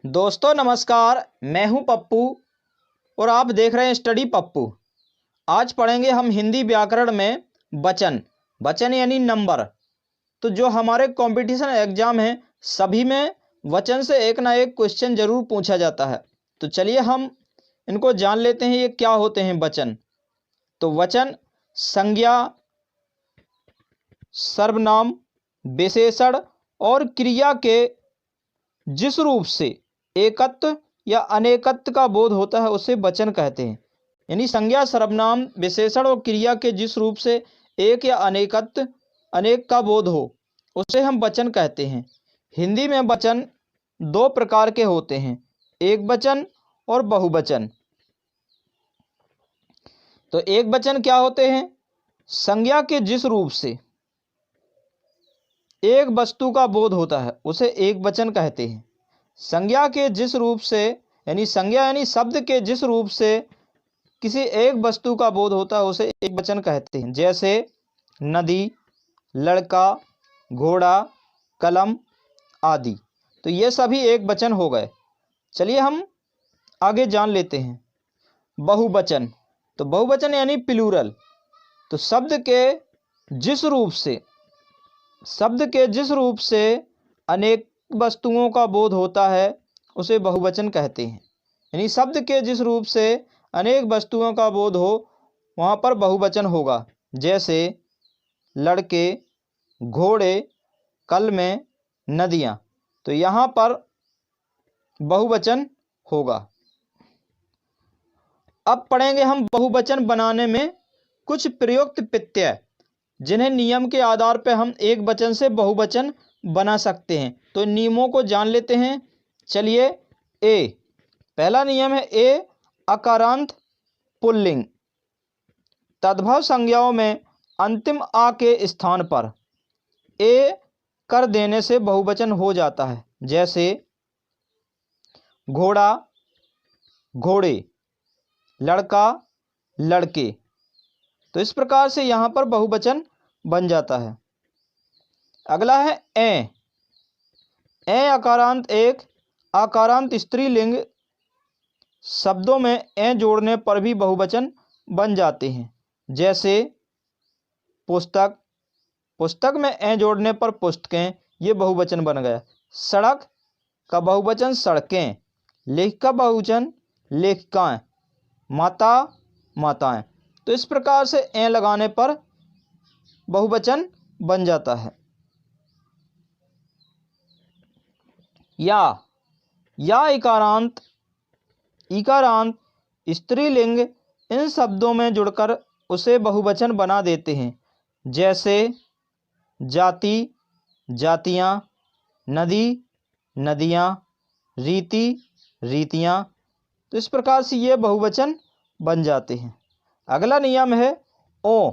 दोस्तों नमस्कार, मैं हूं पप्पू और आप देख रहे हैं स्टडी पप्पू। आज पढ़ेंगे हम हिंदी व्याकरण में वचन। वचन यानी नंबर। तो जो हमारे कंपटीशन एग्जाम हैं सभी में वचन से एक ना एक क्वेश्चन जरूर पूछा जाता है। तो चलिए हम इनको जान लेते हैं, ये क्या होते हैं वचन। तो वचन संज्ञा, सर्वनाम, विशेषण और क्रिया के जिस रूप से एकत्व या अनेकत्व का बोध होता है उसे वचन कहते हैं। यानी संज्ञा, सर्वनाम, विशेषण और क्रिया के जिस रूप से एक या अनेकत्व, अनेक का बोध हो उसे हम वचन कहते हैं। हिंदी में वचन दो प्रकार के होते हैं, एक वचन और बहुवचन। तो एक वचन क्या होते हैं? संज्ञा के जिस रूप से एक वस्तु का बोध होता है उसे एक वचन कहते हैं। संज्ञा के जिस रूप से यानी संज्ञा यानी शब्द के जिस रूप से किसी एक वस्तु का बोध होता है उसे एक वचन कहते हैं। जैसे नदी, लड़का, घोड़ा, कलम आदि। तो ये सभी एक वचन हो गए। चलिए हम आगे जान लेते हैं बहुवचन। तो बहुवचन यानी प्लूरल। तो शब्द के जिस रूप से अनेक वस्तुओं का बोध होता है उसे बहुवचन कहते हैं। यानी शब्द के जिस रूप से अनेक वस्तुओं का बोध हो वहाँ पर बहुवचन होगा। जैसे लड़के, घोड़े, कलमें, नदियाँ। तो यहाँ पर बहुवचन होगा। अब पढ़ेंगे हम बहुवचन बनाने में कुछ प्रयुक्त प्रत्यय, जिन्हें नियम के आधार पर हम एक वचन से बहुवचन बना सकते हैं। तो नियमों को जान लेते हैं। चलिए पहला नियम है अकारांत पुल्लिंग। तद्भव संज्ञाओं में अंतिम आ के स्थान पर कर देने से बहुवचन हो जाता है। जैसे घोड़ा, घोड़े, लड़का, लड़के। तो इस प्रकार से यहाँ पर बहुवचन बन जाता है। अगला है अकारांत एक आकारांत स्त्रीलिंग। शब्दों में जोड़ने पर भी बहुवचन बन जाते हैं। जैसे पुस्तक, पुस्तक में जोड़ने पर पुस्तकें, ये बहुवचन बन गया। सड़क का बहुवचन सड़कें, लेख का बहुवचन लेखिकाएं, माता, माताएं। तो इस प्रकार से लगाने पर बहुवचन बन जाता है। या इकारांत स्त्रीलिंग इन शब्दों में जुड़कर उसे बहुवचन बना देते हैं। जैसे जाति, जातियाँ, नदी, नदियाँ, रीति, रीतियाँ। तो इस प्रकार से ये बहुवचन बन जाते हैं। अगला नियम है ओ।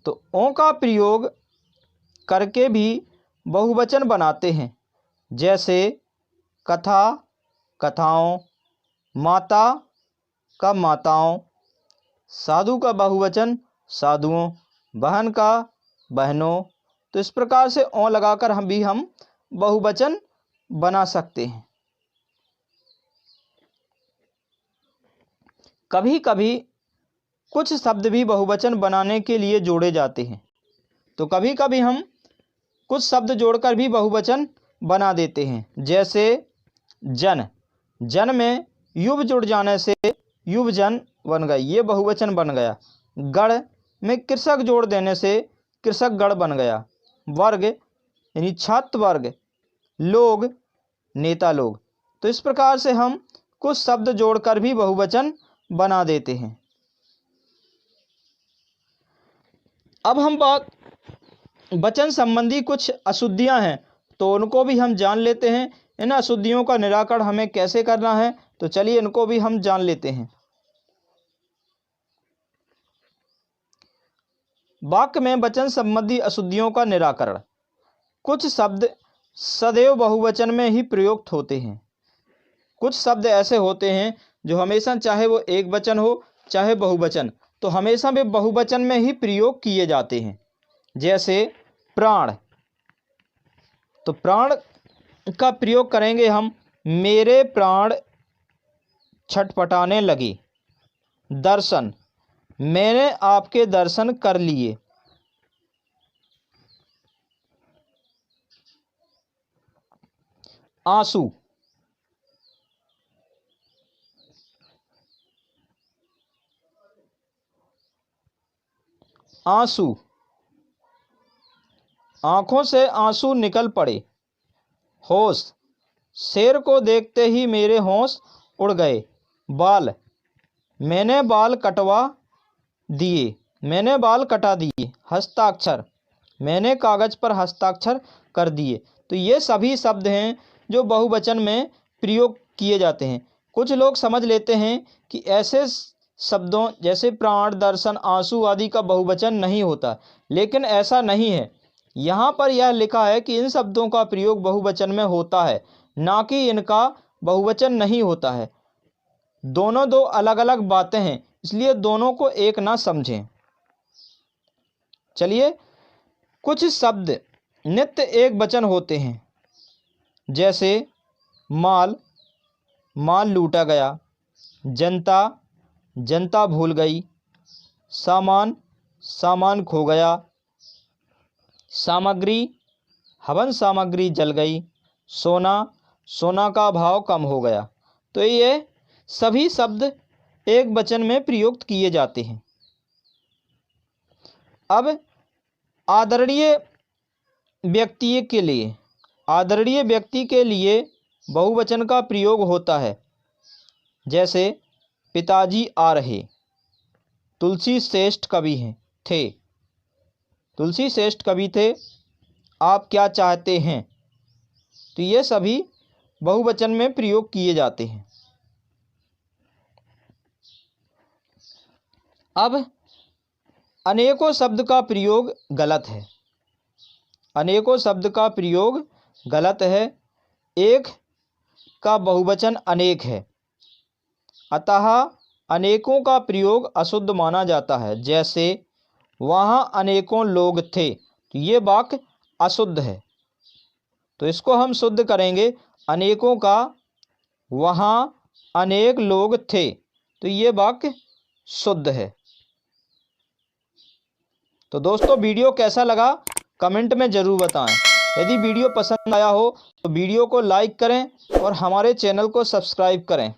तो ओ का प्रयोग करके भी बहुवचन बनाते हैं। जैसे कथा, कथाओं, माता का माताओं, साधु का बहुवचन साधुओं, बहन का बहनों। तो इस प्रकार से ओ लगाकर हम बहुवचन बना सकते हैं। कभी कभी कुछ शब्द भी बहुवचन बनाने के लिए जोड़े जाते हैं। तो कभी कभी हम कुछ शब्द जोड़कर भी बहुवचन बना देते हैं। जैसे जन में युव जुड़ जाने से युवजन बन गया, ये बहुवचन बन गया। गण में कृषक जोड़ देने से कृषकगण बन गया। वर्ग यानी छात्र वर्ग, लोग नेता लोग। तो इस प्रकार से हम कुछ शब्द जोड़कर भी बहुवचन बना देते हैं। अब हम वचन संबंधी कुछ अशुद्धियां हैं तो उनको भी हम जान लेते हैं। इन अशुद्धियों का निराकरण हमें कैसे करना है तो चलिए इनको भी हम जान लेते हैं। वाक्य में वचन संबंधी अशुद्धियों का निराकरण। कुछ शब्द सदैव बहुवचन में ही प्रयुक्त होते हैं। कुछ शब्द ऐसे होते हैं जो हमेशा, चाहे वो एक वचन हो चाहे बहुवचन, तो हमेशा वे बहुवचन में ही प्रयोग किए जाते हैं। जैसे प्राण। तो प्राण का प्रयोग करेंगे हम मेरे प्राण छटपटाने लगे। दर्शन, मैंने आपके दर्शन कर लिए। आंसू, आंसू, आंखों से आंसू निकल पड़े। होश, शेर को देखते ही मेरे होश उड़ गए। बाल, मैंने बाल कटवा दिए, मैंने बाल कटा दिए। हस्ताक्षर, मैंने कागज पर हस्ताक्षर कर दिए। तो ये सभी शब्द हैं जो बहुवचन में प्रयोग किए जाते हैं। कुछ लोग समझ लेते हैं कि ऐसे शब्दों जैसे प्राण, दर्शन, आंसू आदि का बहुवचन नहीं होता, लेकिन ऐसा नहीं है। यहाँ पर यह लिखा है कि इन शब्दों का प्रयोग बहुवचन में होता है, ना कि इनका बहुवचन नहीं होता है। दोनों दो अलग अलग बातें हैं, इसलिए दोनों को एक ना समझें। चलिए, कुछ शब्द नित्य एक वचन होते हैं, जैसे माल, माल लूटा गया। जनता, जनता भूल गई। सामान, सामान खो गया। सामग्री, हवन सामग्री जल गई। सोना, सोना का भाव कम हो गया। तो ये सभी शब्द एक वचन में प्रयुक्त किए जाते हैं। अब आदरणीय व्यक्ति के लिए, आदरणीय व्यक्ति के लिए बहुवचन का प्रयोग होता है, जैसे पिताजी आ रहे। तुलसी श्रेष्ठ कवि हैं थे, तुलसी श्रेष्ठ कवि थे। आप क्या चाहते हैं? तो ये सभी बहुवचन में प्रयोग किए जाते हैं। अब अनेकों शब्द का प्रयोग गलत है, अनेकों शब्द का प्रयोग गलत है। एक का बहुवचन अनेक है, अतः अनेकों का प्रयोग अशुद्ध माना जाता है। जैसे वहाँ अनेकों लोग थे, तो ये वाक्य अशुद्ध है। तो इसको हम शुद्ध करेंगे, अनेकों का वहाँ अनेक लोग थे, तो ये वाक्य शुद्ध है। तो दोस्तों, वीडियो कैसा लगा कमेंट में ज़रूर बताएं। यदि वीडियो पसंद आया हो तो वीडियो को लाइक करें और हमारे चैनल को सब्सक्राइब करें।